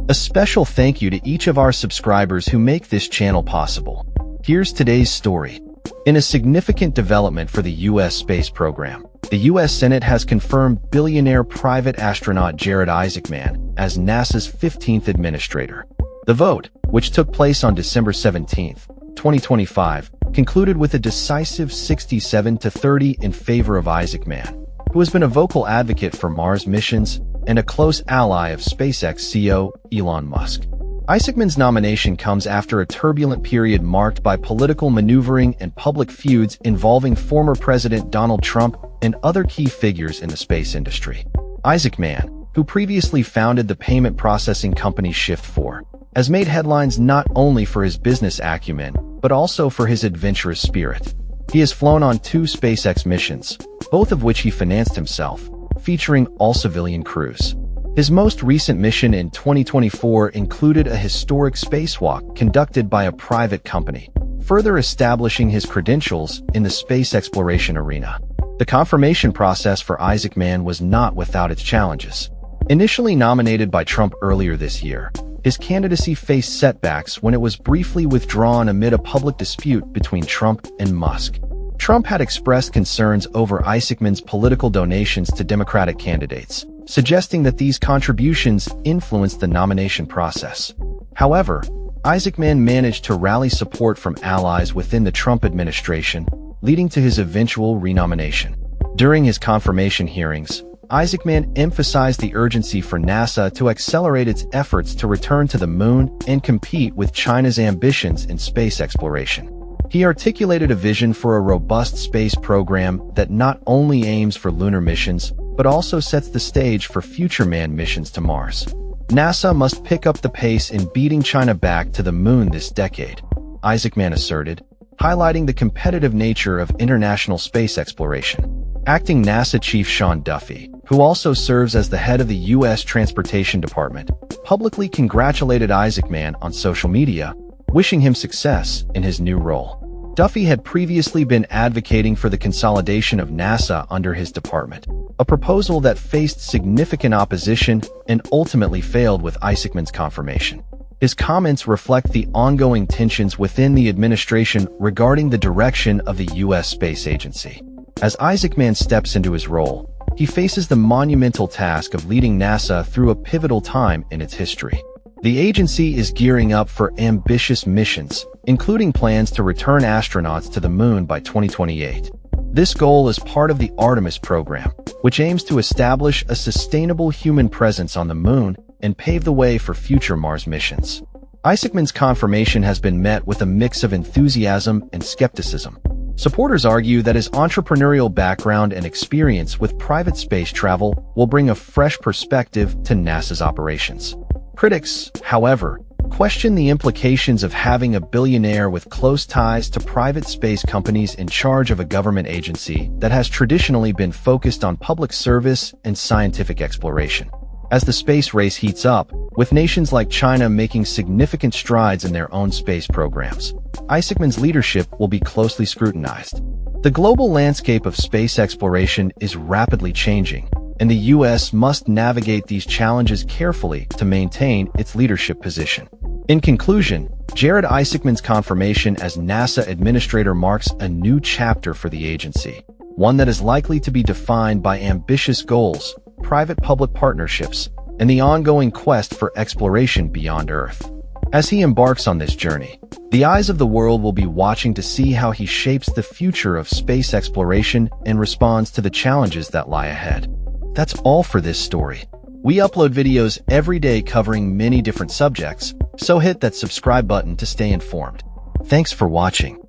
A special thank you to each of our subscribers who make this channel possible. Here's today's story. In a significant development for the U.S. space program, the U.S. Senate has confirmed billionaire private astronaut Jared Isaacman as NASA's 15th administrator. The vote, which took place on December 17, 2025, concluded with a decisive 67-30 in favor of Isaacman, who has been a vocal advocate for Mars missions and a close ally of SpaceX CEO Elon Musk. Isaacman's nomination comes after a turbulent period marked by political maneuvering and public feuds involving former President Donald Trump and other key figures in the space industry. Isaacman, who previously founded the payment processing company Shift4, has made headlines not only for his business acumen, but also for his adventurous spirit. He has flown on 2 SpaceX missions, both of which he financed himself, featuring all-civilian crews. His most recent mission in 2024 included a historic spacewalk conducted by a private company, further establishing his credentials in the space exploration arena. The confirmation process for Isaacman was not without its challenges. Initially nominated by Trump earlier this year, his candidacy faced setbacks when it was briefly withdrawn amid a public dispute between Trump and Musk. Trump had expressed concerns over Isaacman's political donations to Democratic candidates, suggesting that these contributions influenced the nomination process. However, Isaacman managed to rally support from allies within the Trump administration, leading to his eventual renomination. During his confirmation hearings, Isaacman emphasized the urgency for NASA to accelerate its efforts to return to the moon and compete with China's ambitions in space exploration. He articulated a vision for a robust space program that not only aims for lunar missions, but also sets the stage for future manned missions to Mars. NASA must pick up the pace in beating China back to the moon this decade, Isaacman asserted, highlighting the competitive nature of international space exploration. Acting NASA Chief Sean Duffy, who also serves as the head of the U.S. Transportation Department, publicly congratulated Isaacman on social media, wishing him success in his new role. Duffy had previously been advocating for the consolidation of NASA under his department, a proposal that faced significant opposition and ultimately failed with Isaacman's confirmation. His comments reflect the ongoing tensions within the administration regarding the direction of the U.S. Space Agency. As Isaacman steps into his role, he faces the monumental task of leading NASA through a pivotal time in its history. The agency is gearing up for ambitious missions, including plans to return astronauts to the moon by 2028. This goal is part of the Artemis program, which aims to establish a sustainable human presence on the moon and pave the way for future Mars missions. Isaacman's confirmation has been met with a mix of enthusiasm and skepticism. Supporters argue that his entrepreneurial background and experience with private space travel will bring a fresh perspective to NASA's operations. Critics, however, question the implications of having a billionaire with close ties to private space companies in charge of a government agency that has traditionally been focused on public service and scientific exploration. As the space race heats up, with nations like China making significant strides in their own space programs, Isaacman's leadership will be closely scrutinized. The global landscape of space exploration is rapidly changing, and the U.S. must navigate these challenges carefully to maintain its leadership position. In conclusion, Jared Isaacman's confirmation as NASA administrator marks a new chapter for the agency, one that is likely to be defined by ambitious goals, private-public partnerships, and the ongoing quest for exploration beyond Earth. As he embarks on this journey, the eyes of the world will be watching to see how he shapes the future of space exploration and responds to the challenges that lie ahead. That's all for this story. We upload videos every day covering many different subjects, so hit that subscribe button to stay informed. Thanks for watching.